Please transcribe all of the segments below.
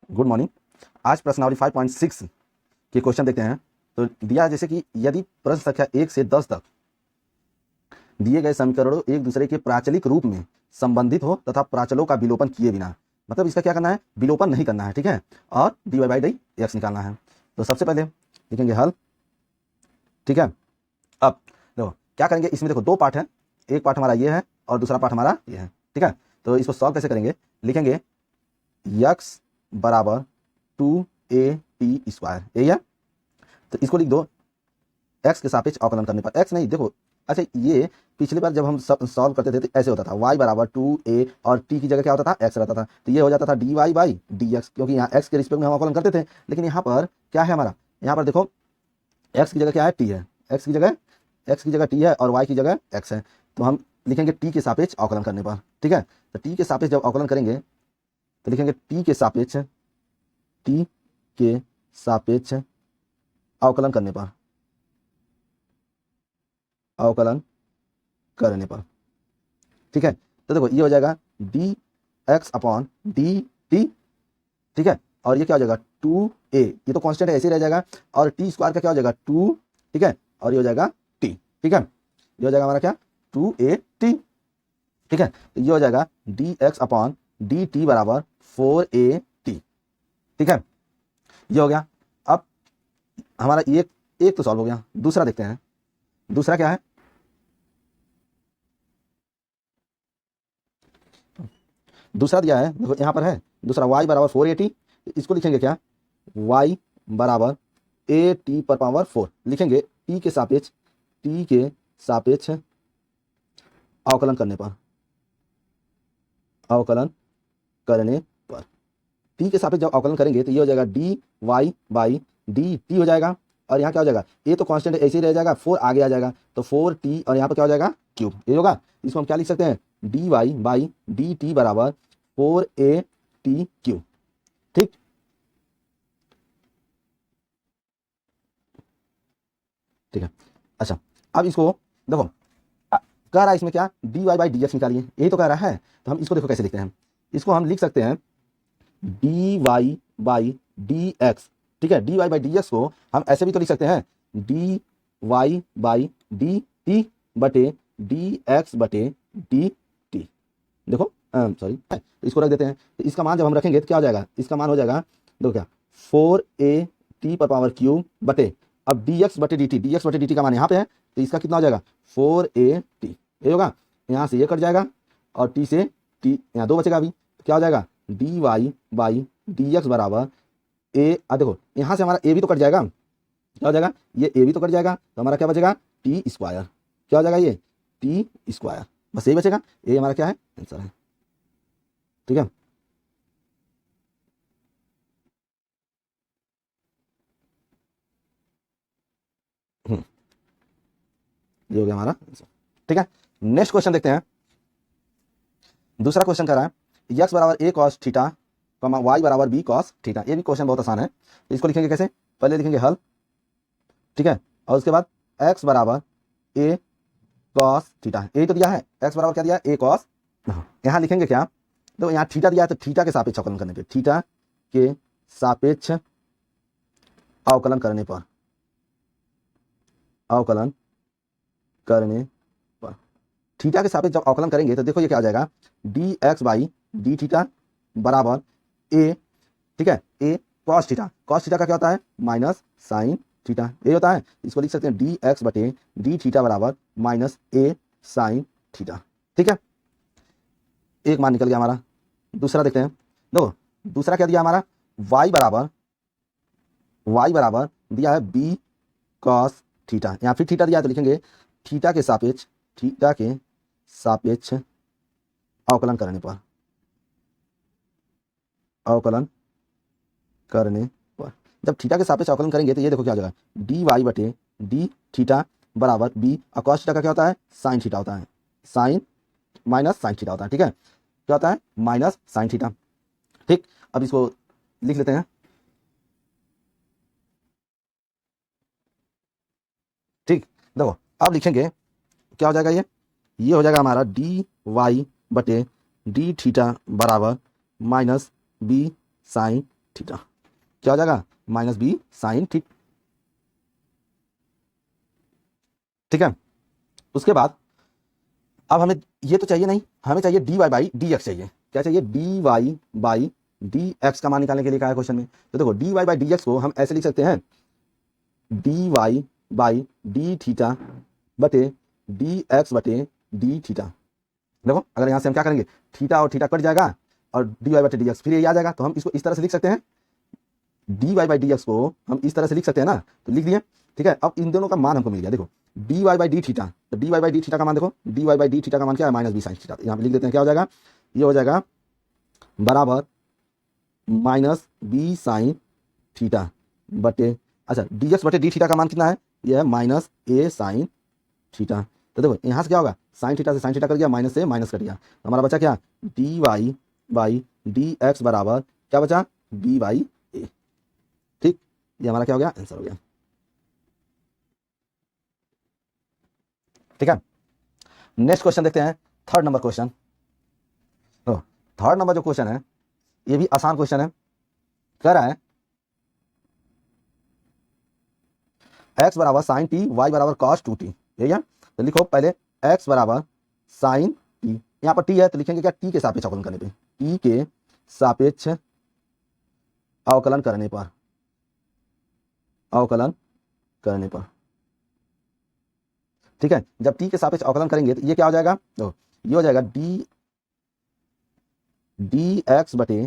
Good morning. आज प्रश्नावली 5.6 के क्वेश्चन देखते हैं। तो दिया है जैसे कि यदि प्रश्न संख्या 1 से 10 तक दिए गए समीकरणों एक दूसरे के प्राचलिक रूप में संबंधित हो तथा प्राचलों का विलोपन किए बिना, मतलब इसका क्या करना है, विलोपन नहीं करना है, ठीक है, और dy बाई डी एक्स निकालना है। तो सबसे पहले लिखेंगे हल, ठीक है। अब देखो क्या करेंगे, इसमें देखो दो पार्ट है, एक पार्ट हमारा ये है और दूसरा पार्ट हमारा ये है, ठीक है। तो इसको सॉल्व कैसे करेंगे, लिखेंगे x बराबर 2a t², यही है। तो इसको लिख दो x के सापेक्ष अवकलन करने पर, x नहीं देखो, अच्छा ये पिछली बार जब हम सॉल्व करते थे तो ऐसे होता था, y बराबर 2a और t की जगह क्या होता था, x रहता था, तो ये हो जाता था dy बाई dx, क्योंकि यहाँ x के रिस्पेक्ट में हम अवकलन करते थे। लेकिन यहाँ पर क्या है हमारा, यहाँ पर देखो x की जगह क्या है, t है, x की जगह t है और y की जगह x है। तो हम लिखेंगे t के सापेक्ष अवकलन करने पर, ठीक है। तो t के सापेक्ष जब अवकलन करेंगे तो लिखेंगे t के सापेक्ष अवकलन करने पर, ठीक है। तो देखो ये हो जाएगा dx अपॉन dt, ठीक है, और ये क्या हो जाएगा 2a, ये तो कांस्टेंट है ऐसे ही रह जाएगा, और t² का क्या हो जाएगा 2, ठीक है, और ये हो जाएगा t, ठीक है, ये हो जाएगा हमारा क्या 2at, ठीक है। तो ये हो जाएगा dx अपॉन dt बराबर 4at, ठीक है, ये हो गया। अब हमारा एक तो सॉल्व हो गया, दूसरा देखते हैं। दूसरा क्या है, दूसरा दिया है देखो यहाँ पर है दूसरा y बराबर 4at, इसको लिखेंगे क्या, y बराबर at पर पावर 4, लिखेंगे t के सापेक्ष अवकलन करने पर, t के सापेक्ष जब अवकलन करेंगे तो ये हो जाएगा dy बाई dt हो जाएगा, और यहाँ क्या हो जाएगा, ये तो कांस्टेंट ऐसे ही रह जाएगा, 4 आगे आ जाएगा, तो 4t और यहाँ पर क्या हो जाएगा क्यूब, ये होगा। इसको हम क्या लिख सकते हैं, dy बाई dt बराबर 4at क्यूब, ठीक, ठीक है। अच्छा अब इसको देखो कह रहा है इसमें क्या, dy बाई dx निकालिए, यही तो कह रहा है। तो हम इसको देखो कैसे लिखते हैं, इसको हम लिख सकते हैं dy बाई dx, ठीक है। dy बाई dx को हम ऐसे भी तो लिख सकते हैं dy बाई dt बटे dx बटे dt, देखो सॉरी इसको रख देते हैं। तो इसका मान जब हम रखेंगे तो क्या हो जाएगा, इसका मान हो जाएगा देखो क्या 4at पर पावर क्यूब बटे, अब dx बटे dt का मान यहाँ पे है, तो इसका कितना हो जाएगा 4at, ये होगा, यहाँ से ये कट जाएगा और t से t यहाँ 2 बचेगा, अभी तो क्या हो जाएगा dy बाई dx बराबर a, देखो यहाँ से हमारा a भी तो कट जाएगा, क्या हो जाएगा, ये a भी तो कट जाएगा, तो हमारा क्या बचेगा t², क्या हो जाएगा ये t², बस यही बचेगा, ये हमारा क्या है आंसर है, ठीक है। ये हो गया हमारा आंसर, ठीक है। नेक्स्ट क्वेश्चन देखते हैं। दूसरा क्वेश्चन कह रहा है x बराबर a cos थीटा, y बराबर b cos थीटा, ये भी क्वेश्चन बहुत आसान है। तो इसको लिखेंगे कैसे, पहले लिखेंगे हल, ठीक है, और उसके बाद x बराबर a cos थीटा, यही तो दिया है, x बराबर क्या दिया है a cos, यहाँ लिखेंगे क्या, तो यहाँ थीटा दिया है, तो थीटा के सापेक्ष अवकलन करने पे, थीटा के सापेक्ष अवकलन करने पर, थीटा के सापेक्ष जब अवकलन करेंगे तो देखो ये क्या हो जाएगा dx बाई डी थीटा बराबर a, ठीक है, a cos theta, cos theta का क्या होता है माइनस साइन थीटा, ये होता है। इसको लिख सकते हैं dx बटे डी थीटा बराबर माइनस a साइन थीटा, ठीक है। एक मान निकल गया हमारा। दूसरा देखते हैं, देखो दूसरा क्या दिया हमारा, y बराबर दिया है b cos थीटा, यहाँ फिर थीटा दिया है तो लिखेंगे थीटा के सापेक्ष अवकलन करने पर, जब थीटा के सापेक्ष अवकलन करेंगे तो ये देखो क्या हो जाएगा dy बटे डी थीटा बराबर b, और cos थीटा का क्या होता है साइन थीटा होता है, साइन माइनस साइन थीटा होता है, ठीक है, क्या होता है माइनस साइन थीटा, ठीक। अब इसको लिख लेते हैं, ठीक, देखो अब लिखेंगे क्या हो जाएगा, ये हो जाएगा हमारा dy बटे डी थीटा बराबर माइनस b साइन थीटा, क्या हो जाएगा माइनस बी साइन थीटा। ठीक है, उसके बाद अब हमें ये तो चाहिए नहीं, हमें चाहिए d y by d x चाहिए। क्या चाहिए, d y by d x का मान निकालने के लिए कहा है क्वेश्चन में। तो देखो d y by d x को हम ऐसे लिख सकते हैं, d y by d theta बटे डी एक्स बटे डी थीटा। देखो अगर यहाँ से हम क्या करेंगे, थीटा और थीटा कट जाएगा और डी वाई बटे डी एक्स फिर ये आ जाएगा, तो हम इसको इस तरह से लिख सकते हैं, d y by d x को हम इस तरह से लिख सकते हैं ना, तो लिख दिए। ठीक है, अब इन दोनों का मान हमको मिल गया। देखो d y by d theta, तो d y by d theta का मान देखो, d y by d theta का मान क्या है, माइनस बी साइन थीटा। यहाँ पे लिख देते हैं, क्या हो जाएगा, ये हो जाएगा बराबर माइनस बी साइन थीटा बटे, अच्छा डी एक्स बटे डी थीटा का मान कितना है, ये है माइनस ए साइन थीटा। तो देखो यहाँ से क्या होगा, साइन थीटा से साइन थीटा कट गया, माइनस से माइनस कट गया, तो हमारा बचा क्या, d y by d x बराबर क्या बचा, बी बाई ए। ठीक, ये हमारा क्या हो गया, आंसर हो गया। ठीक है, नेक्स्ट क्वेश्चन देखते हैं, थर्ड नंबर क्वेश्चन। तो थर्ड नंबर जो क्वेश्चन है ये भी आसान क्वेश्चन है। कह रहा है x बराबर साइन टी, y बराबर कॉस 2t। यही है, तो लिखो पहले x बराबर साइन टी, यहाँ पर t है तो लिखेंगे क्या, t के सापेक्ष अवकलन करने पे, t के सापेक्ष अवकलन करने पर, अवकलन करने पर। ठीक है, जब t के सापेक्ष अवकलन करेंगे तो ये क्या हो जाएगा, तो ये हो जाएगा डी एक्स बटे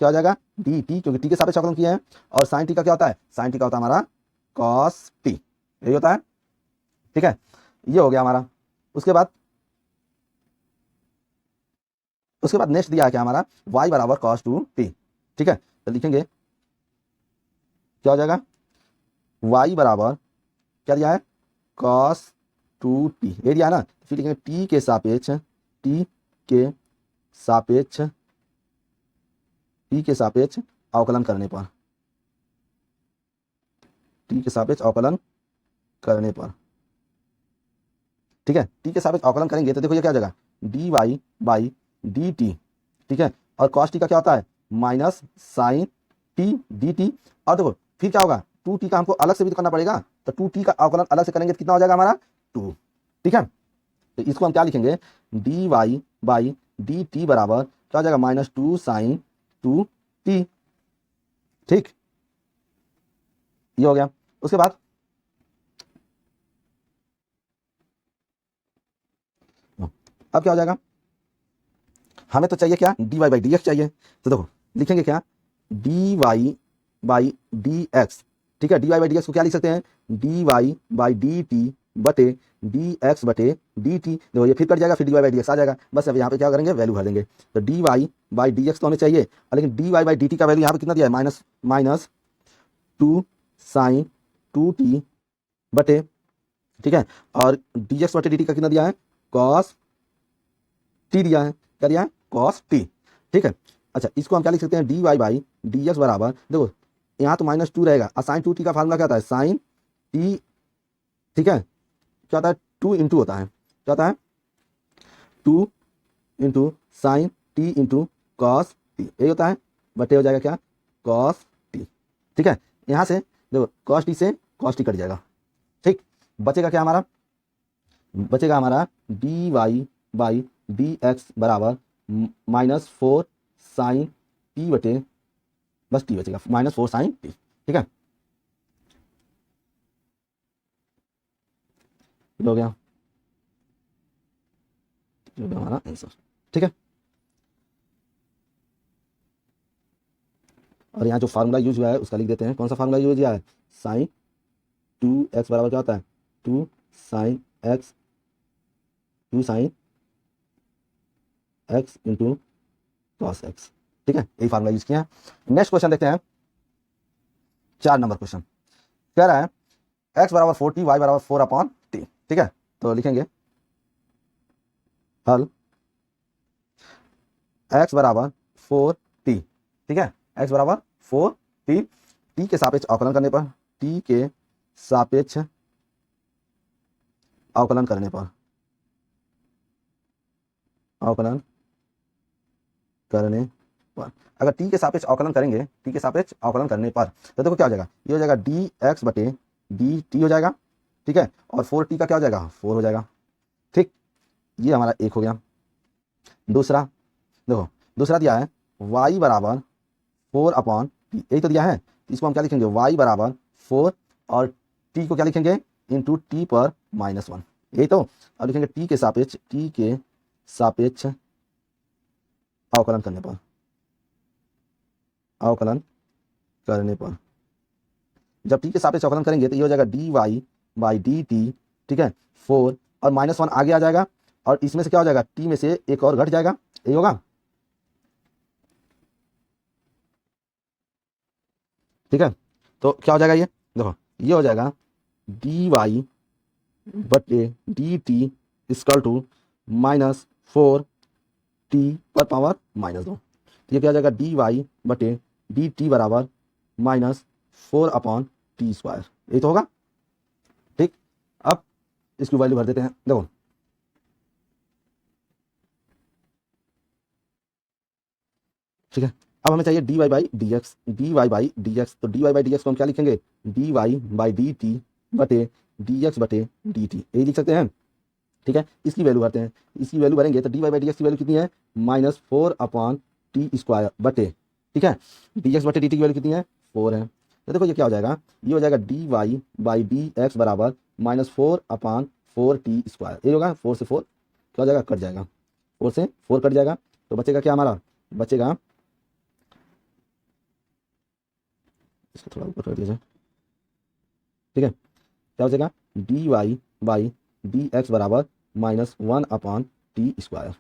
क्या हो जाएगा, डी टी, क्योंकि टी के सापेक्ष अवकलन किया है, और साइन टी का क्या होता है, साइन टी का होता है हमारा कॉस टी, यही होता है। ठीक है, ये हो गया हमारा। उसके बाद नेक्स्ट दिया है क्या हमारा, y बराबर कॉस 2t। ठीक है, तो लिखेंगे क्या हो जाएगा, y बराबर क्या दिया है, कॉस 2t, ये दिया है ना, तो फिर लिखेंगे t के सापेक्ष, t के सापेक्ष, t के सापेक्ष अवकलन करने पर, t के सापेक्ष अवकलन करने पर। ठीक है, t के सापेक्ष अवकलन करेंगे तो देखो ये क्या हो जाएगा, d y by d t. ठीक है, और कॉस टी का क्या होता है, minus sine t d t, और देखो फिर क्या होगा, 2t का हमको अलग से भी तो करना पड़ेगा, तो 2t का अवकलन अलग से करेंगे तो कितना हो जाएगा हमारा 2। ठीक है, तो इसको हम क्या लिखेंगे, d y by d t बराबर क्या हो जाएगा, माइनस 2 साइन 2t। ठीक, ये हो गया। उसके बाद अब क्या हो जाएगा, हमें तो चाहिए क्या, d y by d x चाहिए, तो देखो लिखेंगे क्या, d y by d x. ठीक है, d y by d x को क्या लिख सकते हैं, d y by d t बटे डी एक्स बटे डी टी। देखो ये फिर कट जाएगा, फिर d y by d x आ जाएगा, बस अब यहाँ पे क्या करेंगे, वैल्यू भर देंगे। तो d y by d x तो हमें चाहिए, लेकिन d y by d t का वैल्यू यहाँ पे कितना दिया है, माइनस 2 साइन 2t बटे, ठीक है, और डी एक्स बटे डी टी का कितना दिया है, कॉस टी दिया है, क्या दिया है, कॉस टी। ठीक है, अच्छा इसको हम क्या लिख सकते हैं, d y by d x बराबर, देखो यहाँ तो माइनस 2 रहेगा, और साइन 2t का फार्मूला क्या होता है, साइन टी। ठीक है, क्या होता है, 2 इंटू होता है, क्या होता है, 2 into sine t into cos T, यही होता है, बटे हो जाएगा क्या, कॉस टी। ठीक है, यहाँ से देखो कॉस टी से कॉस टी कट जाएगा। ठीक, बचेगा क्या हमारा, बचेगा हमारा d y by d x बराबर माइनस 4 साइन टी बटे, बस टी बचेगा, माइनस 4 साइन टी। ठीक है, हो गया, जो भी हमारा आंसर। ठीक है, और यहाँ जो फार्मूला यूज हुआ है उसका लिख देते हैं, कौन सा फार्मूला यूज किया है, साइन 2x बराबर क्या होता है, 2 sine x, 2 sine x into cos x. ठीक है, यही फार्मूला यूज किया है। नेक्स्ट क्वेश्चन देखते हैं, 4 नंबर क्वेश्चन। कह रहा है x बराबर 4t, y बराबर 4/t। ठीक है, तो लिखेंगे हल x बराबर 4t। ठीक है, x बराबर 4t, t के सापेक्ष अवकलन करने पर, t के सापेक्ष अवकलन करने पर, अवकलन करने पर। अगर टी के सापेक्ष अवकलन करेंगे, टी के सापेक्ष अवकलन करने पर, तो देखो क्या हो जाएगा, ये हो जाएगा डी एक्स बटे डी टी हो जाएगा, ठीक है, और 4t का क्या हो जाएगा, 4 हो जाएगा, ठीक। ये हमारा एक हो गया। दूसरा देखो, दूसरा दिया है y बराबर 4 अपॉन टी, यही तो दिया है, इसको हम क्या लिखेंगे, y बराबर 4 और t को क्या लिखेंगे, इंटू टी पर -1, यही तो। अब लिखेंगे टी के सापेक्ष, टी के सापेक्ष अवकलन करने पर, अवकलन करने पर जब टी के सापेक्ष अवकलन करेंगे तो ये हो जाएगा d y by d t, ठीक है, 4 और -1 आगे आ जाएगा, और इसमें से क्या हो जाएगा, टी में से एक और घट जाएगा, यही होगा, ठीक है। तो क्या हो जाएगा, ये देखो, ये हो जाएगा डी वाई बटे d t equal to -4 t पर पावर -2, तो ये क्या हो जाएगा, डी वाई बटे डी टी बराबर -4 अपॉन टी स्क्वायर, यही तो होगा, ठीक। अब इसकी वैल्यू भर देते हैं, देखो ठीक है। अब हमें चाहिए d y by d x, d y by d x, तो d y by d x को हम क्या लिखेंगे, d y by d t बटे डी एक्स बटे डी टी, यही लिख सकते हैं, ठीक है। इसकी वैल्यू भरते हैं, इसकी वैल्यू भरेंगे तो d y by d x की वैल्यू कितनी है, -4 अपॉन टी स्क्वायर बटे, ठीक है, डी एक्स बटे डी टी की वैल्यू कितनी है, 4 है। तो देखो ये क्या हो जाएगा, ये हो जाएगा d y by d x बराबर -4 अपॉन 4 टी स्क्वायर, ये होगा 4 से 4 क्या हो जाएगा, कट जाएगा, 4 से 4 कट जाएगा, तो बचेगा क्या हमारा, बचेगा, इसको थोड़ा ऊपर कर दीजिए, ठीक है, क्या हो जाएगा, d y by d x बराबर -1 अपॉन टी स्क्वायर,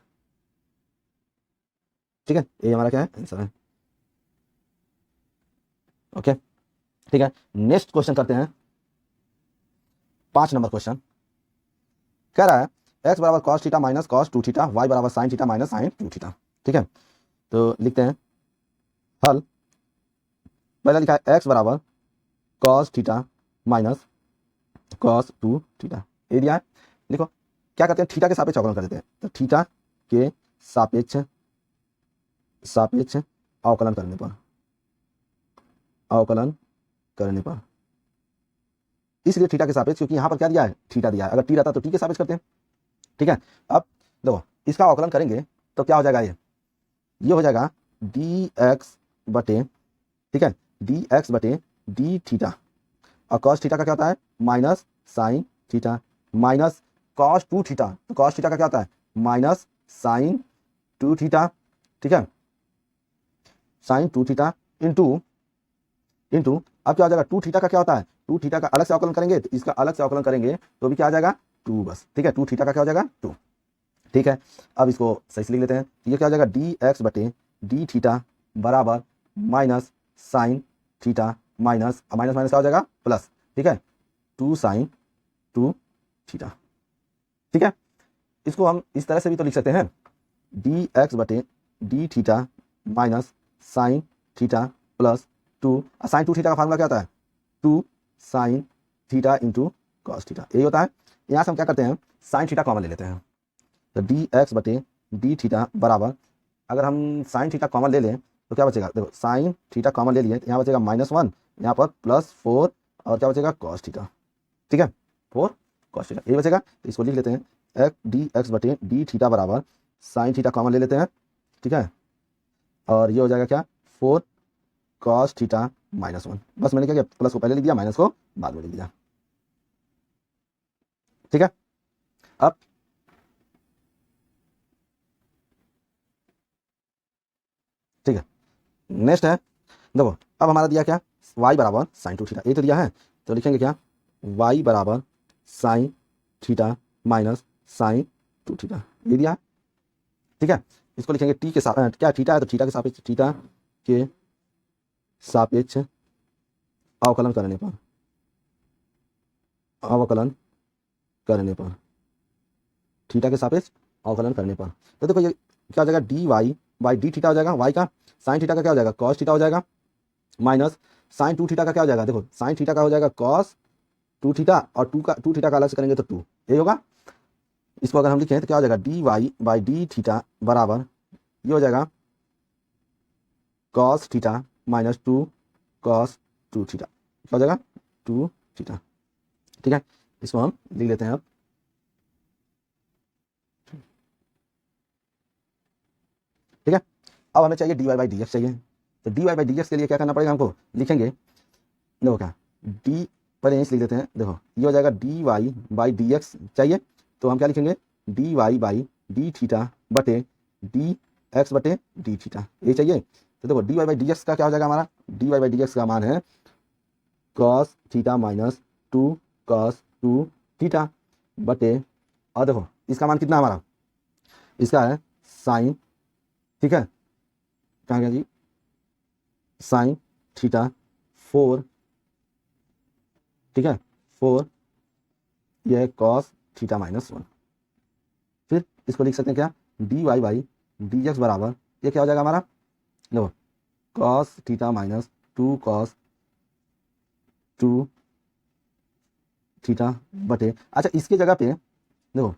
ठीक है, ये हमारा क्या है, आंसर है, ओके, ठीक है। नेक्स्ट क्वेश्चन करते हैं, 5 नंबर क्वेश्चन कह रहा है x बराबर cos theta minus cos 2 theta, y बराबर sin theta minus sin 2 theta, ठीक है। तो लिखते हैं हल, पहला लिखा है x बराबर cos theta minus cos 2 theta, ये दिया है। देखो क्या करते हैं, थीटा के सापेक्ष अवकलन कर देते हैं, तो थीटा के सापेक्ष सापेक्ष अवकलन करने पर, अवकलन करने पर, इसलिए थीटा के सापेक्ष, क्योंकि यहां पर क्या दिया है, थीटा दिया है, अगर टी रहता तो टी के सापेक्ष करते हैं, ठीक है। अब देखो इसका अवकलन करेंगे तो क्या हो जाएगा, ये हो जाएगा डी एक्स बटे, ठीक है, डी एक्स बटे डी थीटा, और कॉस थीटा का क्या होता है, minus sine theta, minus cos 2 theta, तो कॉस थीटा का क्या होता है, माइनस साइन 2 थीटा, ठीक है, साइन 2 थीटा इंटू इंटू, अब क्या हो जाएगा, 2 थीटा का क्या होता है, 2 थीटा का अलग से अवकलन करेंगे, तो इसका अलग से अवकलन करेंगे तो भी क्या आ जाएगा, 2 बस, ठीक है, 2 थीटा का क्या हो जाएगा, 2, ठीक है। अब इसको सही से लिख लेते हैं, ये क्या हो जाएगा, डी एक्स बटे डी थीटा बराबर minus sine theta minus minus क्या हो जाएगा, प्लस, ठीक है, 2 साइन 2 थीटा, ठीक है। इसको हम इस तरह से भी तो लिख सकते हैं, डी एक्स बटे d theta minus sine theta plus 2, sine 2 theta का फार्मूला क्या होता है, 2 sine theta into cos theta, यही होता है। यहाँ से हम क्या करते हैं, साइन थीटा कॉमन ले लेते हैं, तो डी एक्स बटे डी थीटा बराबर, अगर हम साइन थीटा कॉमन ले लें तो क्या बचेगा, देखो साइन थीटा कॉमन ले लिए, यहाँ बचेगा -1, यहाँ पर +4, और क्या बचेगा, कॉस थीटा, ठीक है, 4 कॉस थीटा, ये बचेगा। तो इसको लिख लेते हैं, डी एक्स बटे डी थीटा बराबर साइन थीटा कॉमन ले लेते हैं, ठीक है, और ये हो जाएगा क्या, 4 कॉस थीटा -1, बस मैंने क्या किया, प्लस को पहले लिख दिया, माइनस को बाद में लिख दिया, ठीक है। अब ठीक है, नेक्स्ट है, देखो अब हमारा दिया क्या, y बराबर साइन 2 थीटा, ये तो दिया है, तो लिखेंगे क्या, y बराबर sine theta minus sine 2 theta, ये दिया, ठीक है। इसको लिखेंगे टी के साथ, क्या थीटा है तो थीटा के सापेक्ष, थीटा के सापेक्ष अवकलन करने पर, अवकलन करने पर, थीटा के सापेक्ष अवकलन करने पर, तो देखो ये क्या हो जाएगा, d y by d theta हो जाएगा, वाई का, साइन थीटा का क्या हो जाएगा, कॉस थीटा हो जाएगा, माइनस साइन 2 थीटा का क्या हो जाएगा, देखो साइन थीटा का हो जाएगा कॉस 2 थीटा, और 2 थीटा का अलग से करेंगे तो 2, यही होगा। इसको अगर हम लिखें तो क्या हो जाएगा, d y by d theta बराबर, ये हो जाएगा cos theta minus 2 cos 2 theta, क्या हो जाएगा 2 थीटा। ठीक है, इसको हम लिख लेते हैं अब। ठीक है, अब हमें चाहिए dy बाई डी एक्स चाहिए। तो dy बाई डी एक्स के लिए क्या करना पड़ेगा हमको, लिखेंगे देखो क्या डी, पहले यहीं से लिख देते हैं। देखो ये हो जाएगा dy बाई डी एक्स चाहिए, तो हम क्या लिखेंगे dy बाई डी थीटा बटे डी एक्स बटे डी थीटा, ये चाहिए। तो देखो dy बाई डी एक्स का क्या हो जाएगा हमारा, dy बाई डी एक्स का मान है cos theta minus 2 cos 2 theta बटे, और देखो इसका मान कितना हमारा, इसका है साइन, ठीक है कहाँ गया जी, साइन थीटा 4, ठीक है 4, यह है कॉस थीटा माइनस 1। फिर इसको लिख सकते हैं क्या, d y by d x बराबर, ये क्या हो जाएगा हमारा, देखो cos theta minus 2 cos 2 theta बटे, अच्छा इसकी जगह पे देखो,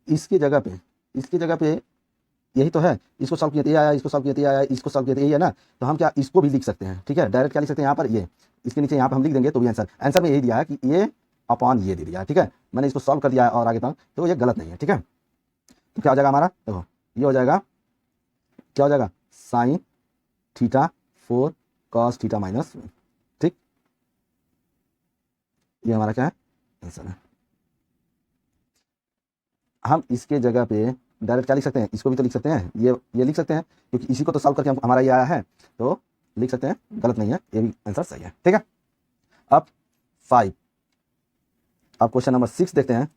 इसकी जगह पे यही तो है, इसको सॉल्व किया तो ये आया, इसको सॉल्व किया तो ये आया, इसको सॉल्व किया तो यही है ना, तो हम क्या इसको भी लिख सकते हैं। ठीक है, डायरेक्ट क्या लिख सकते हैं यहाँ पर, ये इसके नीचे यहाँ पर हम लिख देंगे तो भी आंसर में यही दिया है कि ये अपॉन ये दे दिया है। ठीक है, मैंने इसको सॉल्व कर दिया है और आगे तक, तो ये गलत नहीं है। ठीक है, तो क्या हो जाएगा हमारा, देखो ये हो जाएगा, क्या हो जाएगा sine theta 4 cos theta minus 1। ठीक, ये हमारा क्या है आंसर है। हम इसके जगह पे डायरेक्ट क्या लिख सकते हैं, इसको भी तो लिख सकते हैं, ये लिख सकते हैं, क्योंकि इसी को तो सॉल्व करके हमारा ये आया है, तो लिख सकते हैं, गलत नहीं है, ये भी आंसर सही है। ठीक है, अब 5, अब क्वेश्चन नंबर 6 देखते हैं।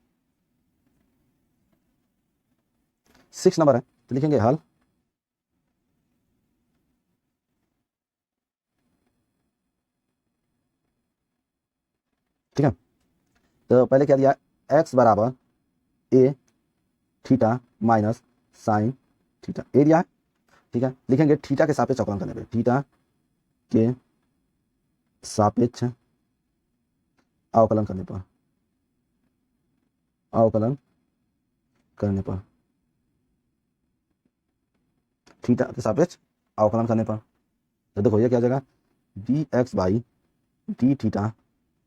6 नंबर है, तो लिखेंगे हल। ठीक है, तो पहले क्या दिया, x बराबर ए theta minus sine theta, a दिया है। ठीक है, लिखेंगे थीटा के सापेक्ष अवकलन करने पे, थीटा के सापेक्ष अवकलन करने पर, अवकलन करने पर, थीटा के सापेक्ष अवकलन करने पर, तो देखो ये क्या हो जाएगा D x by d theta.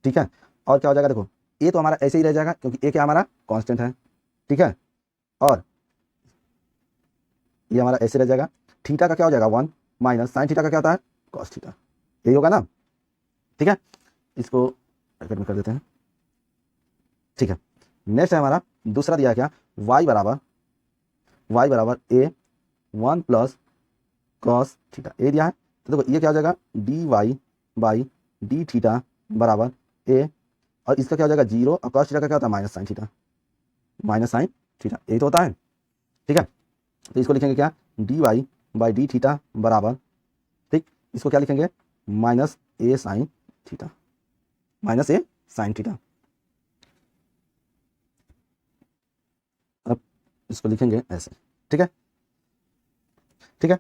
ठीक है, और क्या हो जाएगा, देखो ए तो हमारा ऐसे ही रह जाएगा क्योंकि ए क्या हमारा कांस्टेंट है। ठीक है, और ये हमारा ऐसे रह जाएगा, थीटा का क्या हो जाएगा 1 माइनस साइन थीटा का क्या होता है कॉस थीटा, यही होगा ना। ठीक है, इसको ब्रैकेट में कर देते हैं। ठीक है, नेक्स्ट है हमारा दूसरा दिया है क्या, y बराबर a 1 plus cos theta, a दिया है। तो देखो ये क्या हो जाएगा d y by d theta बराबर ए, और इसका क्या हो जाएगा 0, और कॉस थीटा का क्या होता है minus sine theta, minus sine theta, यही तो होता है। ठीक है, तो इसको लिखेंगे क्या d y by d theta बराबर, ठीक इसको क्या लिखेंगे minus a sine theta, minus a sine theta. अब इसको लिखेंगे ऐसे। ठीक है, ठीक है,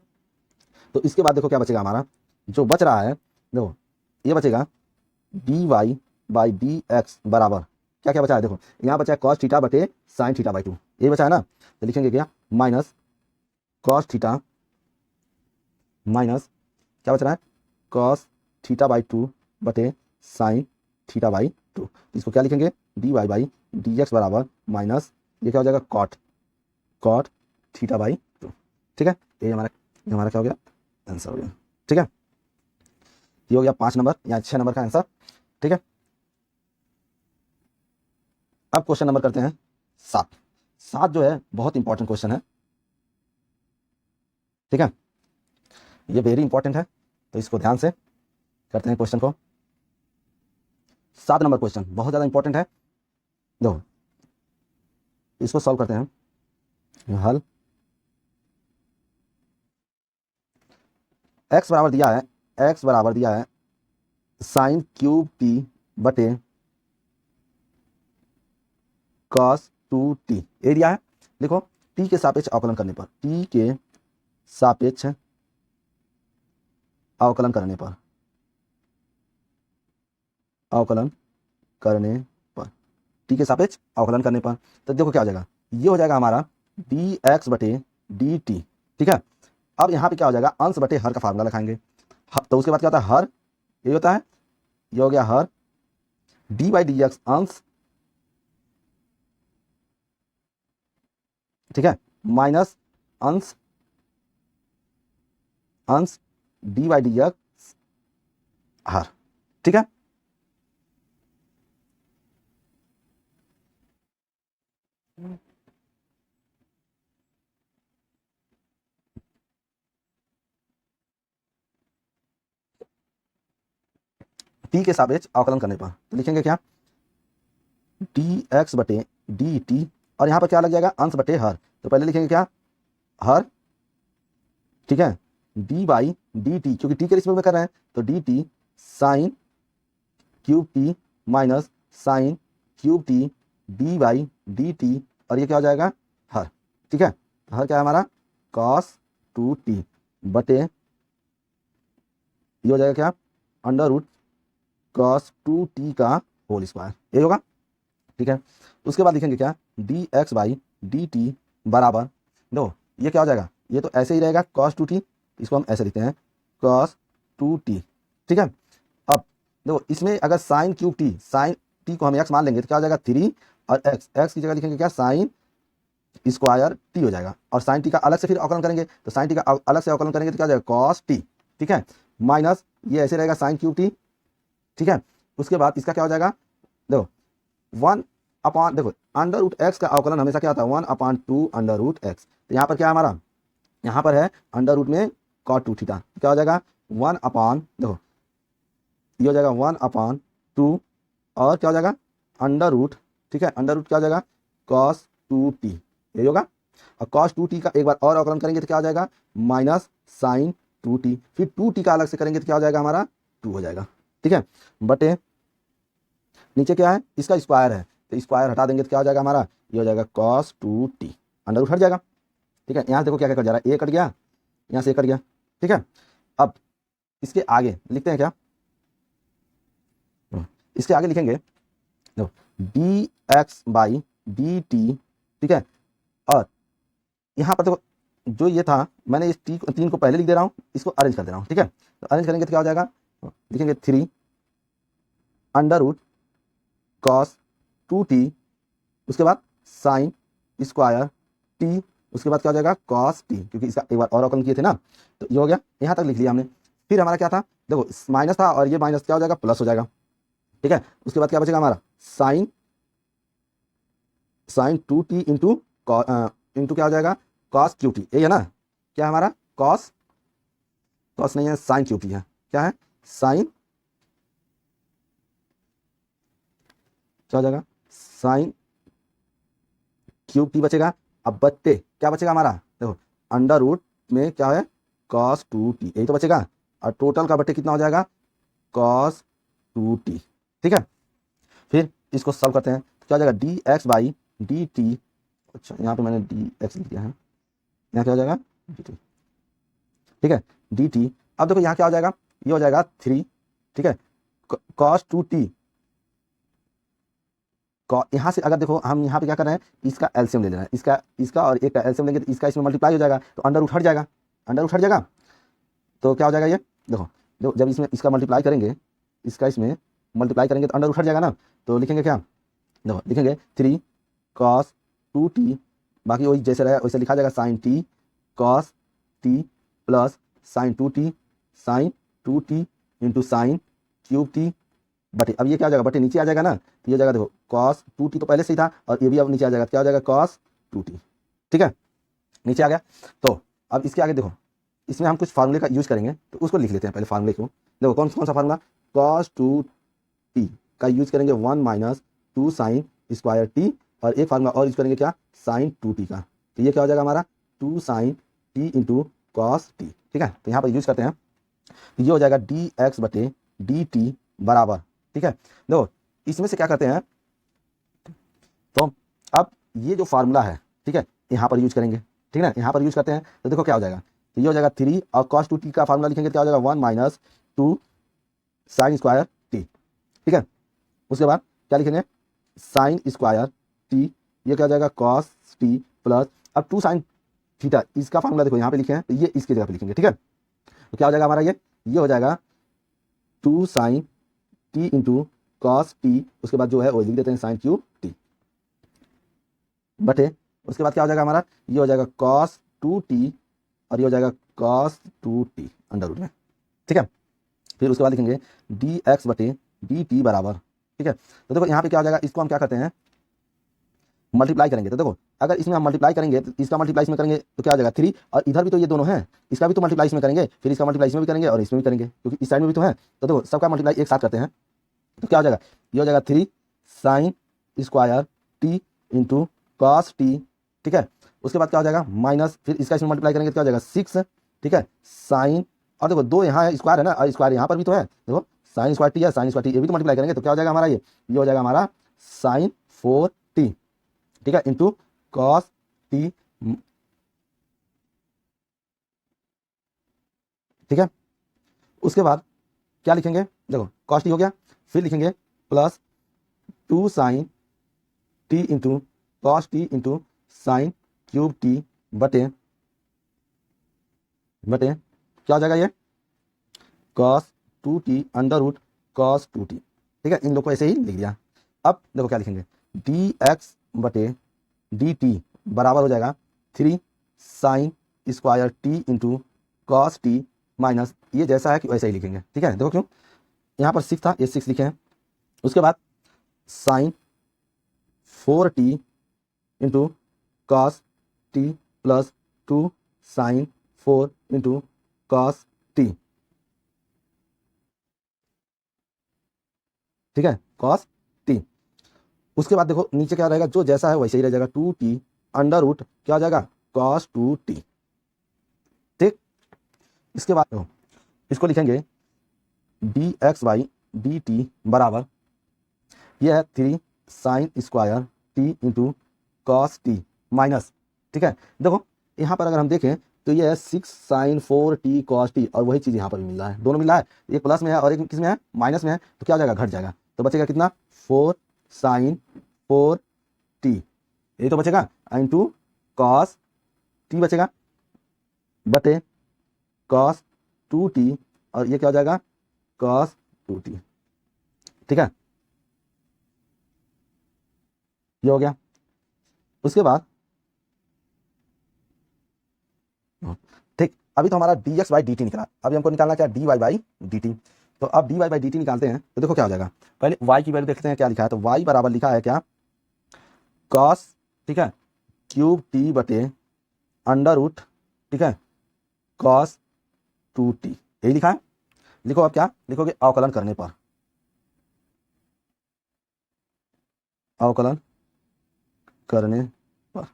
तो इसके बाद देखो क्या बचेगा हमारा, जो बच रहा है देखो ये बचेगा d y by d x बराबर, क्या क्या बचा है देखो, यहाँ बचा है कॉस थीटा बटे साइन थीटा बाई 2, ये बचा है ना, तो लिखेंगे क्या माइनस कॉस थीटा माइनस क्या बच रहा है कॉस थीटा बाई 2 बटे साइन थीटा बाई 2, इसको क्या लिखेंगे d y by d x बराबर माइनस ये क्या हो जाएगा कॉट थीटा बाई 2। ठीक है, ये हमारा क्या हो गया आंसर हो गया। ठीक है, ये हो गया 5 नंबर या 6 नंबर का आंसर। ठीक है, अब क्वेश्चन नंबर करते हैं 7 जो है बहुत इंपॉर्टेंट क्वेश्चन है। ठीक है, ये वेरी इंपॉर्टेंट है, तो इसको ध्यान से करते हैं क्वेश्चन को। 7 नंबर क्वेश्चन बहुत ज़्यादा इंपॉर्टेंट है, देखो इसको सॉल्व करते हैं। हल, x बराबर दिया है साइन क्यूब टी बटे कॉस 2t, ए दिया है। देखो t के सापेक्ष अवकलन करने पर, t के सापेक्ष अवकलन करने पर, अवकलन करने पर, t के सापेक्ष अवकलन करने पर, तो देखो क्या हो जाएगा, ये हो जाएगा हमारा डी एक्स बटे डी टी। ठीक है, अब यहाँ पे क्या हो जाएगा, अंश बटे हर का फार्मूला लिखाएंगे। तो उसके बाद क्या होता है, हर ये होता है, ये हो गया हर डी बाई डी एक्स अंश, ठीक है, माइनस अंश अंश डी बाई डी एक्स हर, ठीक है। टी के सापेक्ष अवकलन करने पर तो लिखेंगे क्या, डी एक्स बटे डी टी, और यहाँ पर क्या लग जाएगा, अंश बटे हर। तो पहले लिखेंगे क्या, हर, ठीक है, डी बाई डी टी, क्योंकि टी के रिस्पेक्ट में कर रहे हैं तो D T sign cube T minus sign cube T D by d t, और ये क्या हो जाएगा, हर, ठीक है। तो हर क्या है हमारा, कॉस 2t बटे ये हो जाएगा क्या, अंडर रूट कॉस 2t का होल स्क्वायर, ये होगा, ठीक है। उसके बाद लिखेंगे क्या, d x by d t बराबर, दो ये क्या हो जाएगा, ये तो ऐसे ही रहेगा कॉस 2t, इसको हम ऐसे लिखते हैं कॉस 2t, ठीक है। अब देखो इसमें अगर sine cube t, sine t को हम एक्स मान लेंगे तो क्या हो जाएगा 3, और एक्स की जगह लिखेंगे क्या, साइन स्क्वायर टी हो जाएगा, और साइन टी का अलग से फिर अवकलन करेंगे तो साइन टी का अलग से अवकलन करेंगे तो क्या हो जाएगा, कॉस टी, ठीक है, माइनस ये ऐसे रहेगा साइन क्यूब टी, ठीक है। उसके बाद इसका क्या हो जाएगा, देखो 1 अपॉन, देखो अंडर रूट एक्स का अवकलन हमेशा क्या होता है 1/2 अंडर रूट एक्स, तो यहाँ पर क्या है हमारा, यहाँ पर है अंडर रूट में कॉट 2 थीटा, क्या हो जाएगा 1 अपॉन, देखो ये हो जाएगा 1/2, और क्या हो जाएगा अंडर रूट, ठीक है, अंडर रूट क्या हो जाएगा कॉस 2t, यही होगा। और कॉस 2t का एक बार और अवकलन करेंगे तो क्या हो जाएगा माइनस साइन 2t, फिर 2t का अलग से करेंगे तो क्या हो जाएगा हमारा 2 हो जाएगा, ठीक है, बटे नीचे क्या है, इसका स्क्वायर है तो स्क्वायर हटा देंगे तो क्या हो जाएगा हमारा, ये हो जाएगा कॉस 2t, अंडर रूट हट जाएगा, ठीक है। यहाँ से देखो क्या क्या कट जा रहा है, ए कट गया, यहाँ से ए कट गया, ठीक है। अब इसके आगे लिखते हैं क्या, इसके आगे लिखेंगे देखो D x by d t, ठीक है, और यहाँ पर देखो जो ये था मैंने इस टी 3 को पहले लिख दे रहा हूँ, इसको अरेंज कर दे रहा हूँ, ठीक है। तो अरेंज करेंगे तो क्या हो जाएगा, लिखेंगे 3 अंडर रूट कॉस 2t, उसके बाद साइन स्क्वायर टी, उसके बाद क्या हो जाएगा कॉस टी, क्योंकि इसका एक बार और अवकलन किए थे ना, तो ये हो गया, यहाँ तक लिख लिया हमने। फिर हमारा क्या था, देखो माइनस था और ये माइनस क्या हो जाएगा प्लस हो जाएगा, ठीक है। उसके बाद क्या बचेगा हमारा साइन 2t इंटू क्या हो जाएगा कॉस क्यू टी, यही है ना, क्या हमारा कॉस, कॉस नहीं है साइन क्यू टी है, क्या है साइन, क्या हो जाएगा साइन क्यूब टी बचेगा। अब बट्टे क्या बचेगा हमारा, देखो अंडर रूट में क्या है कॉस 2t, यही तो बचेगा, और टोटल का बट्टे कितना हो जाएगा कॉस 2t, ठीक है। फिर इसको सॉल्व करते हैं तो क्या हो जाएगा D x by d T, अच्छा यहाँ पे मैंने डी एक्स लिख दिया है, यहाँ क्या हो जाएगा डी टी, ठीक है डी टी। अब देखो यहाँ क्या हो जाएगा, ये हो जाएगा 3, ठीक है, कॉस 2t, यहाँ से अगर देखो हम यहाँ पे क्या कर रहे हैं, इसका एलसीएम ले लेना है, इसका और एक का एलसीएम लेंगे तो इसका इसमें मल्टीप्लाई हो जाएगा, तो अंडर रूट हट जाएगा, अंडर रूट हट जाएगा, तो क्या हो जाएगा ये देखो, जब इसमें इसका मल्टीप्लाई करेंगे, इसका इसमें मल्टीप्लाई करेंगे तो अंडर रूट हट जाएगा ना, तो लिखेंगे क्या, देखो लिखेंगे 3 कॉस 2t, बाकी वही जैसे रहे वैसे लिखा जाएगा sine t cos t plus sine 2t into sine cube t बटे, अब ये क्या हो जाएगा बटे नीचे आ जाएगा ना, तो ये जाएगा देखो कॉस 2t तो पहले से ही था और ये भी अब नीचे आ जाएगा, क्या हो जाएगा कॉस 2t, ठीक है, नीचे आ गया। तो अब इसके आगे देखो इसमें हम कुछ फार्मूले का यूज करेंगे तो उसको लिख लेते हैं पहले फार्मूले को, देखो कौन सा फार्मूला, कॉस 2t का यूज करेंगे 1 माइनस 2 साइन स्क्वायर टी, और एक फार्मूला और यूज करेंगे क्या साइन 2t का, तो ये क्या हो जाएगा हमारा 2 sine t into cos t, ठीक है। तो यहाँ पर यूज करते हैं तो ये हो जाएगा डी एक्स बटे डी टी बराबर, ठीक है। देखो इसमें से क्या करते हैं, तो अब ये जो फार्मूला है, ठीक है, यहाँ पर यूज करेंगे, ठीक है ना, यहाँ पर यूज करते हैं तो देखो क्या हो जाएगा, तो ये हो जाएगा 3 और कॉस 2t का फार्मूला लिखेंगे तो क्या हो जाएगा 1 माइनस 2 साइन स्क्वायर टी, ठीक है। उसके बाद क्या लिखेंगे साइन स्क्वायर टी, ये क्या हो जाएगा कॉस टी प्लस, अब 2 साइन थीटा, इसका फार्मूला देखो यहाँ पे लिखे हैं, तो ये इसकी जगह पे लिखेंगे। ठीक है, तो क्या हो जाएगा हमारा, ये हो जाएगा 2 sine t into cos t, उसके बाद जो है वो लिख देते हैं साइन क्यूब टी बटे, उसके बाद क्या हो जाएगा हमारा, ये हो जाएगा कॉस 2t और ये हो जाएगा कॉस 2t अंडर रूट में। ठीक है, फिर उसके बाद लिखेंगे डी एक्स बटे डी टी बराबर। ठीक है, तो देखो यहाँ पे क्या हो जाएगा, इसको हम क्या करते हैं मल्टीप्लाई करेंगे। तो देखो अगर इसमें हम मल्टीप्लाई करेंगे तो इसका मल्टीप्लाई इसमें करेंगे तो क्या हो जाएगा 3, और इधर भी तो ये दोनों हैं, इसका भी तो मल्टीप्लाई इसमें करेंगे, फिर इसका मल्टीप्लाई इसमें भी करेंगे और इसमें भी करेंगे, क्योंकि इस साइड में भी तो है। तो देखो सबका मल्टीप्लाई एक साथ करते हैं, तो क्या हो जाएगा, ये हो जाएगा 3 sine square t into cos t. ठीक है, उसके बाद क्या हो जाएगा माइनस, फिर इसका इसमें मल्टीप्लाई करेंगे तो क्या हो जाएगा 6। ठीक है, साइन, और देखो 2 यहाँ है स्क्वायर है ना, और स्क्वायर यहाँ पर भी तो है, देखो साइन स्क्वायर टी है, साइन स्क्वायर टी, ये भी तो मल्टीप्लाई करेंगे तो क्या हो जाएगा हमारा, ये हो जाएगा हमारा साइन 4t। ठीक है, इंटू कॉस टी। ठीक है, उसके बाद क्या लिखेंगे, देखो कॉस टी हो गया, फिर लिखेंगे plus 2 sine t into cos t into sine cube t बटे क्या हो जाएगा, ये cos 2t under root cos 2t। ठीक है, इन लोग को ऐसे ही लिख दिया। अब देखो क्या लिखेंगे, डी एक्स बटे डी टी बराबर हो जाएगा 3 sine square t into cos t minus, ये जैसा है कि वैसे ही लिखेंगे। ठीक है, देखो क्यों, यहाँ पर 6 था, ये 6 लिखे हैं। उसके बाद sine 4t into cos t plus 2 sine 4 into cos t. ठीक है, कॉस टी। उसके बाद देखो नीचे क्या रहेगा, जो जैसा है वैसे ही रह जाएगा, 2t अंडर रूट क्या हो जाएगा कॉस 2t। ठीक, इसके बाद देखो इसको लिखेंगे D x by d t बराबर, यह है 3 sine square t into cos t minus. ठीक है, देखो यहाँ पर अगर हम देखें तो ये है 6 साइन 4t कॉस टी, और वही चीज़ यहाँ पर भी मिल रहा है, दोनों मिल रहा है, एक प्लस में है और एक किस में है माइनस में है, तो क्या हो जाएगा घट जाएगा, तो बचेगा कितना 4 साइन 4t, यही तो बचेगा, इंटू कॉस टी बचेगा बटे कॉस 2t, और ये क्या हो जाएगा कॉस 2t। ठीक है, ये हो गया। उसके बाद ठीक, अभी तो हमारा d x by d t निकला, अभी हमको निकालना क्या d y by d t. तो अब d y by d t निकालते हैं, तो देखो क्या हो जाएगा, पहले y की वैल्यू देखते हैं क्या लिखा है, तो y बराबर लिखा है क्या कॉस, ठीक है, क्यूब टी बटे अंडर रूट, ठीक है, कॉस 2t, यही लिखा है। लिखो अब क्या लिखोगे, अवकलन करने पर, अवकलन करने पर।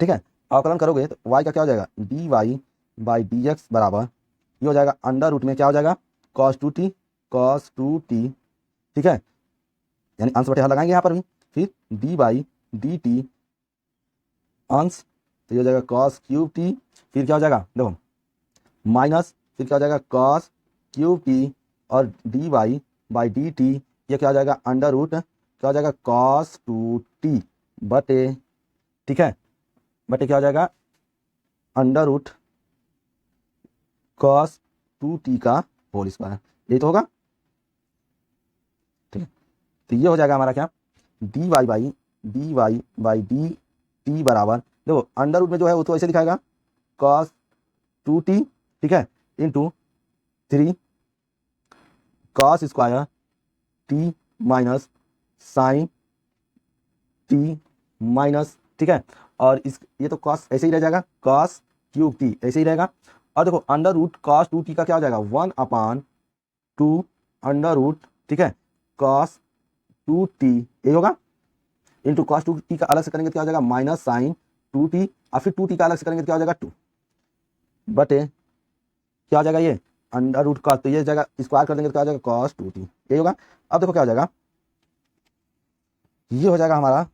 ठीक है, अवकलन करोगे तो y का क्या हो जाएगा d y by d x बराबर, ये हो जाएगा अंडर रूट में क्या हो जाएगा कॉस 2t कॉस 2t। ठीक है, यानी अंश बटे हर लगाएंगे यहाँ पर भी, फिर डी बाई डी टी अंश, तो ये हो जाएगा कॉस क्यूब टी, फिर क्या हो जाएगा देखो माइनस, फिर क्या हो जाएगा कॉस क्यूब टी, और d y by d t, ये क्या हो जाएगा अंडर रूट क्या हो जाएगा कॉस 2t बटे, ठीक है, बटे क्या हो जाएगा अंडर रूट कॉस 2t का होल स्क्वायर, यही तो होगा। ठीक है, तो ये हो जाएगा हमारा क्या d y by d t बराबर, देखो अंडर रूट में जो है वो तो ऐसे दिखाएगा कॉस 2t, ठीक है, into 3 cos square t minus sine t minus, ठीक है, और इस ये तो कॉस ऐसे ही रह जाएगा कॉस क्यूब टी ऐसे ही रहेगा, और देखो अंडर रूट कॉस 2t का क्या हो जाएगा 1/2 अंडर रूट, ठीक है, कॉस 2t ये होगा, इंटू कॉस 2t का अलग से करेंगे तो क्या हो जाएगा माइनस साइन 2t, और फिर 2t का अलग से करेंगे तो क्या हो जाएगा 2 बटे क्या हो जाएगा ये अंडर रूट कॉस, तो ये जाएगा स्क्वायर कर देंगे तो क्या हो जाएगा कॉस 2t, ये होगा। अब देखो क्या हो जाएगा, ये हो जाएगा हमारा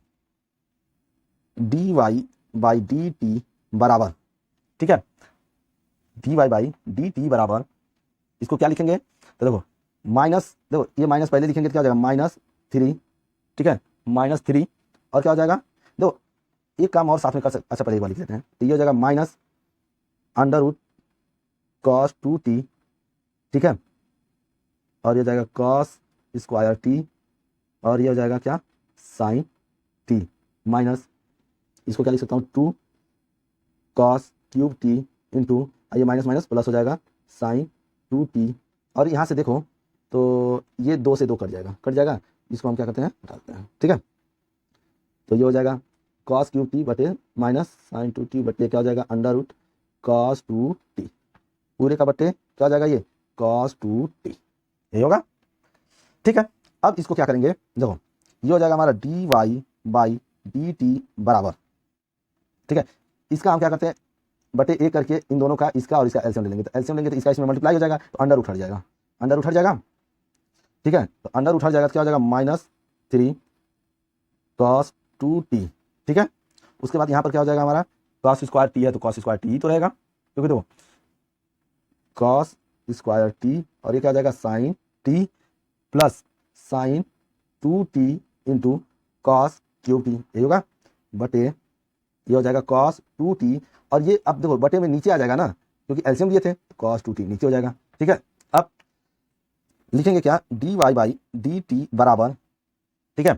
d y by d t बराबर, ठीक है, d y by d t बराबर, इसको क्या लिखेंगे, तो देखो माइनस, देखो ये माइनस पहले लिखेंगे तो क्या हो जाएगा -3, ठीक है, -3, और क्या हो जाएगा देखो एक काम और साथ में कर सकते, अच्छा पहले एक बार लिख लेते हैं, तो ये हो जाएगा अंडर रूट कॉस 2t, ठीक है, और ये हो जाएगा कॉस स्क्वायर टी, और ये हो जाएगा क्या, साइन टी, माइनस इसको क्या लिख सकता हूँ, 2 कॉस क्यूब टी इंटू, ये माइनस माइनस प्लस हो जाएगा साइन 2t, और यहाँ से देखो तो ये 2 से 2 कट जाएगा, इसको हम क्या करते हैं, हटाते हैं, ठीक है। तो ये हो जाएगा कॉस क्यूब टी बटे माइनस साइन 2t बटे क्या हो जाएगा, अंडर रूट कॉस 2t, पूरे का बटे क्या हो जाएगा, ये कॉस 2t, ये होगा, ठीक है। अब इसको क्या करेंगे, देखो ये हो जाएगा हमारा dy बाई dt बराबर, ठीक है, इसका हम क्या करते हैं, बटे एक करके इन दोनों का, इसका और इसका एलसीएम ले लेंगे, तो एलसीएम लेंगे तो इसका इसमें मल्टीप्लाई हो जाएगा, तो अंडर उठ जाएगा, ठीक है, तो अंडर उठ जाएगा तो क्या हो जाएगा, -3 cos 2t, ठीक है। उसके बाद यहाँ पर क्या हो जाएगा हमारा, cos स्क्वायर टी है तो cos स्क्वायर टी तो रहेगा, क्योंकि देखो cos स्क्वायर टी, और ये क्या हो जाएगा sine t plus sine 2t into cos cube t, ये होगा, बटे ये हो जाएगा cos 2t, और ये अब देखो बटे में नीचे आ जाएगा ना, क्योंकि एलसीएम लिए थे, cos 2t नीचे हो जाएगा, ठीक है। अब लिखेंगे क्या, dy बाई dt बराबर, ठीक है।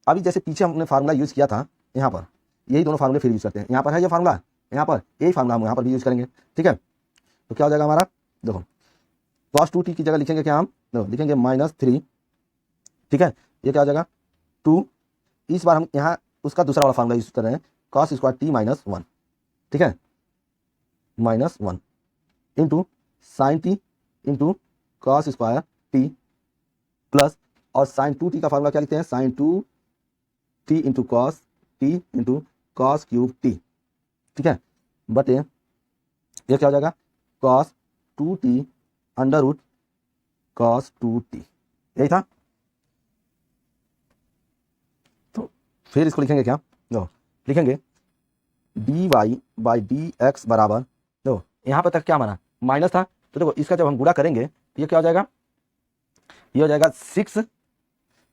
अभी जैसे पीछे हमने फार्मूला यूज किया था, यहाँ पर यही दोनों फार्मूले फिर यूज करते हैं, यहाँ पर है ये फार्मूला, यहाँ पर यही फार्मूला हम यहाँ पर भी यूज करेंगे, ठीक है। तो क्या हो जाएगा हमारा, देखो cos 2t की जगह लिखेंगे क्या हम, देखो लिखेंगे -3, ठीक है, ये क्या हो जाएगा 2, इस बार हम यहाँ उसका दूसरा वाला फार्मूला यूज कर रहे हैं, cos स्क्वायर टी -1, ठीक है, -1 into sine t into cos square t plus, और साइन 2t का फार्मूला क्या लिखते हैं, sine 2t into cos t into cos cube t, ठीक है, बटे ये क्या हो जाएगा, cos 2t under root cos 2t, यही था। तो फिर इसको लिखेंगे क्या, देखो लिखेंगे dy बाई dx बराबर, देखो यहाँ पर तक क्या माना, माइनस था, तो देखो इसका जब हम गुणा करेंगे तो ये क्या हो जाएगा, ये हो जाएगा 6,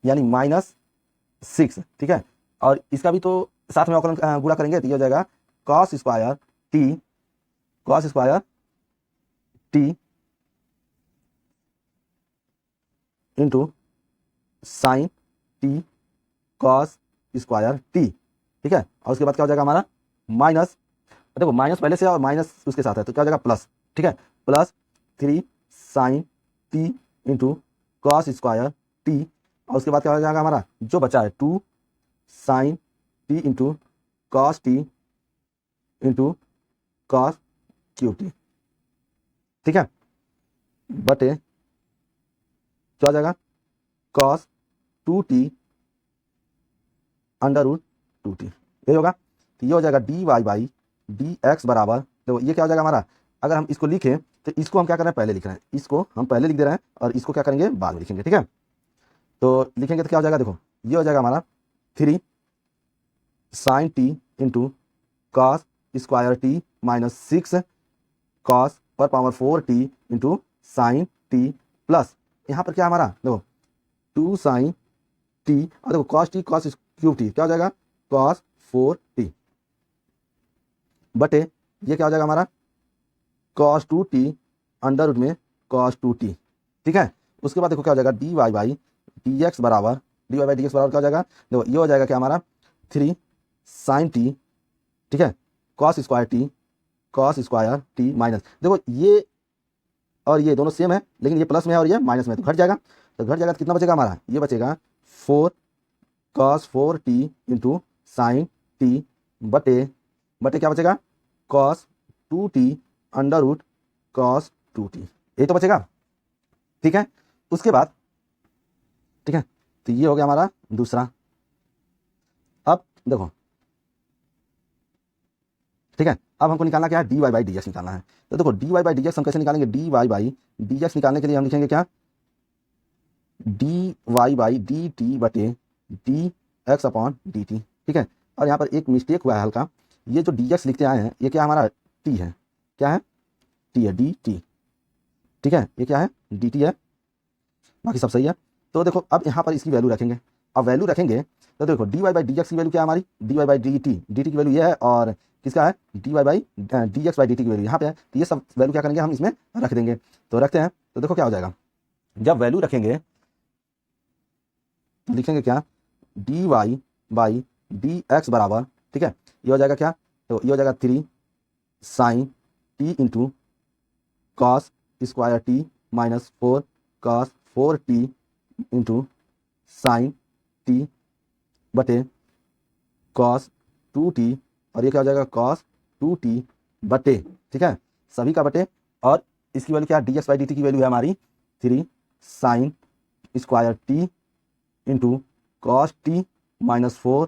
यानी -6, ठीक है, और इसका भी तो साथ में अवकलन गुणा करेंगे तो ये हो जाएगा cos square t into sine t cos square T, ठीक है, और उसके बाद क्या हो जाएगा हमारा माइनस, देखो माइनस पहले से और माइनस उसके साथ है तो क्या हो जाएगा प्लस, ठीक है, +3 sine t into cos square t, और उसके बाद क्या हो जाएगा हमारा जो बचा है 2 sine t into cos t into cos cube t, ठीक है, बटे क्या हो जाएगा cos 2t under root 2t, ये होगा, तो ये हो जाएगा dy बाई dx बराबर, देखो ये क्या हो जाएगा हमारा, अगर हम इसको लिखें तो इसको हम क्या कर रहे हैं, पहले लिख रहे हैं, इसको हम पहले लिख दे रहे हैं और इसको क्या करेंगे, बाद में लिखेंगे, ठीक है। तो लिखेंगे तो क्या हो जाएगा, देखो ये हो जाएगा हमारा 3 sine t into cos square t -6 cos पर power 4t into sine t plus, यहाँ पर क्या हमारा देखो 2 साइन टी, और देखो cos T cos cube T क्या हो जाएगा, कॉस 4t, बटे ये क्या हो जाएगा हमारा cos 2t अंडर रूट में cos 2t, ठीक है। उसके बाद देखो क्या हो जाएगा dy बाई dx बराबर, क्या हो जाएगा, देखो ये हो जाएगा क्या हमारा 3 साइन टी, ठीक है, कॉस स्क्वायर टी माइनस, देखो ये और ये दोनों सेम है लेकिन ये प्लस में है और ये माइनस में, तो घट जाएगा, तो कितना बचेगा हमारा, ये बचेगा 4 cos 4t into sine t बटे क्या बचेगा cos 2t under root cos 2t, ये तो बचेगा, ठीक है। उसके बाद ठीक है, तो ये हो गया हमारा दूसरा। अब देखो ठीक है, अब हमको निकालना क्या है, dy बाई dx निकालना है। तो देखो dy बाई dx हम कैसे निकालेंगे, dy बाई dx निकालने के लिए हम लिखेंगे क्या, dy बाई dt बटे dx अपॉन dt, ठीक है। और यहाँ पर एक मिस्टेक हुआ है हल्का, ये जो dx लिखते आए हैं ये क्या हमारा t है, क्या है t है, dt, ठीक है, ये क्या है dt है, बाकी सब सही है। तो देखो अब यहाँ पर इसकी वैल्यू रखेंगे, अब वैल्यू रखेंगे तो देखो dy बाई dx की वैल्यू क्या है हमारी, dy बाई dt की वैल्यू ये है और किसका है, d y by d x by d t की वैल्यू यहाँ पे है। तो ये सब वैल्यू क्या करेंगे हम इसमें रख देंगे। तो रखते हैं, तो देखो क्या हो जाएगा, जब वैल्यू रखेंगे तो लिखेंगे क्या, d y by d x बराबर, ठीक है, ये हो जाएगा क्या, तो ये हो जाएगा 3 sine t into cos square t minus 4 cos 4t into sine t बटे कॉस 2t, और ये क्या हो जाएगा कॉस 2t बटे, ठीक है, सभी का बटे, और इसकी वैल्यू क्या, d x by d t की वैल्यू है हमारी 3 sine square t into cos t minus 4,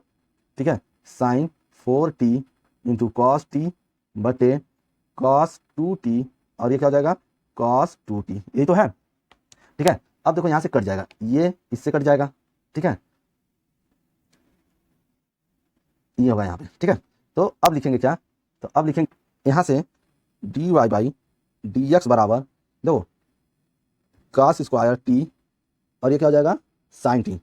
ठीक है, sine 4t into cos t बटे कॉस 2t, और ये क्या हो जाएगा कॉस 2t, यही तो है, ठीक है। अब देखो यहाँ से कट जाएगा, ये इससे कट जाएगा, ठीक है, ये होगा यहाँ पे, ठीक है। तो अब लिखेंगे क्या, तो अब लिखेंगे यहाँ से d y by d x बराबर, देखो कॉस स्क्वायर टी, और ये क्या हो जाएगा साइन टी,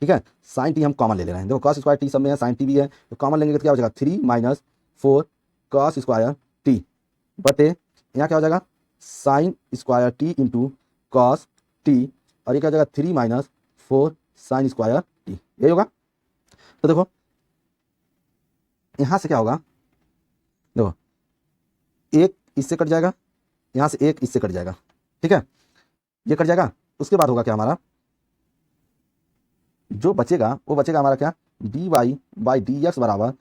ठीक है, साइन टी हम कॉमन ले ले रहे हैं, देखो कॉस स्क्वायर टी सब में है, साइन टी भी है, तो कॉमन लेंगे तो क्या हो जाएगा 3 माइनस 4 कॉस स्क्वायर टी बटे यहाँ क्या हो जाएगा sign square t into cos T, और ये क्या हो जाएगा 3 माइनस 4 साइन स्क्वायर टी, यही होगा। तो देखो यहाँ से क्या होगा, देखो एक इससे कट जाएगा, यहाँ से एक इससे कट जाएगा, ठीक है, ये कट जाएगा, उसके बाद होगा क्या हमारा, जो बचेगा वो बचेगा हमारा क्या, d y by d x बराबर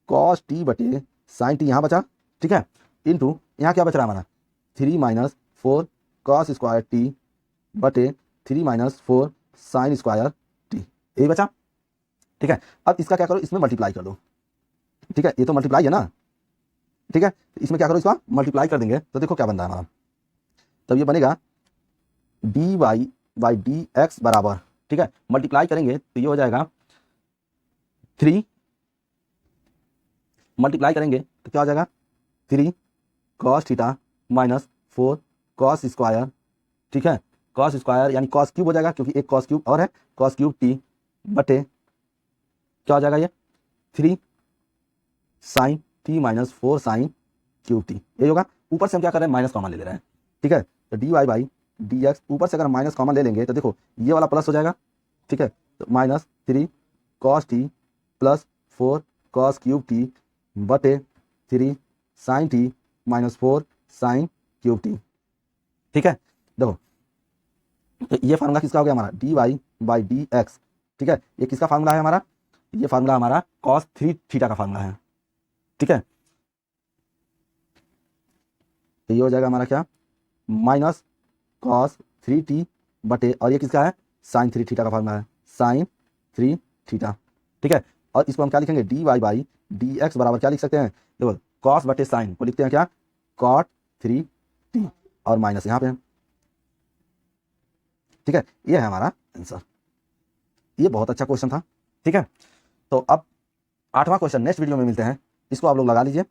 कॉस टी बटे साइन टी, यहाँ बचा, ठीक है, इंटू यहाँ क्या बच रहा है हमारा 3 माइनस 4 कॉस स्क्वायर टी बटे 3 माइनस 4 साइन स्क्वायर टी, यही बचा, ठीक है। अब इसका क्या करो, इसमें मल्टीप्लाई कर दो, ठीक है, ये तो मल्टीप्लाई है ना, ठीक है, इसमें क्या करो, इसका मल्टीप्लाई कर देंगे तो देखो क्या बन रहा है हमारा, तब ये बनेगा d y by d x बराबर, ठीक है, मल्टीप्लाई करेंगे तो ये हो जाएगा 3, मल्टीप्लाई करेंगे तो क्या हो जाएगा 3 cos theta minus 4 cos square, ठीक है, कॉस स्क्वायर यानी कॉस क्यूब हो जाएगा, क्योंकि एक कॉस क्यूब और है, कॉस क्यूब टी बटे क्या हो जाएगा ये 3 sine t minus 4 sine cube t, यही होगा। ऊपर से हम क्या कर रहे हैं, माइनस कॉमन ले ले रहे हैं, ठीक है, तो d y by d x, ऊपर से अगर माइनस कॉमन ले लेंगे तो देखो ये वाला प्लस हो जाएगा, ठीक है, तो minus 3 cos t plus 4 cos cube t बटे 3 sine t minus 4 sine cube t, ठीक है। देखो तो ये फार्मूला किसका हो गया हमारा, d y by d x, ठीक है, ये किसका फार्मूला है हमारा, ये फार्मूला हमारा कॉस 3 थीटा का फार्मूला है, ठीक है, तो ये हो जाएगा हमारा क्या माइनस कॉस 3t बटे, और ये किसका है साइन 3 थीटा का फार्मूला है, साइन 3 थीटा, ठीक है। और इसको हम क्या लिखेंगे, d y by d x बराबर क्या लिख सकते हैं, देखो कॉस बटे साइन को लिखते हैं क्या कॉट 3t, और माइनस यहाँ पे है, ठीक है, ये है हमारा आंसर। ये बहुत अच्छा क्वेश्चन था, ठीक है। तो अब 8वां क्वेश्चन नेक्स्ट वीडियो में मिलते हैं, इसको आप लोग लगा लीजिए।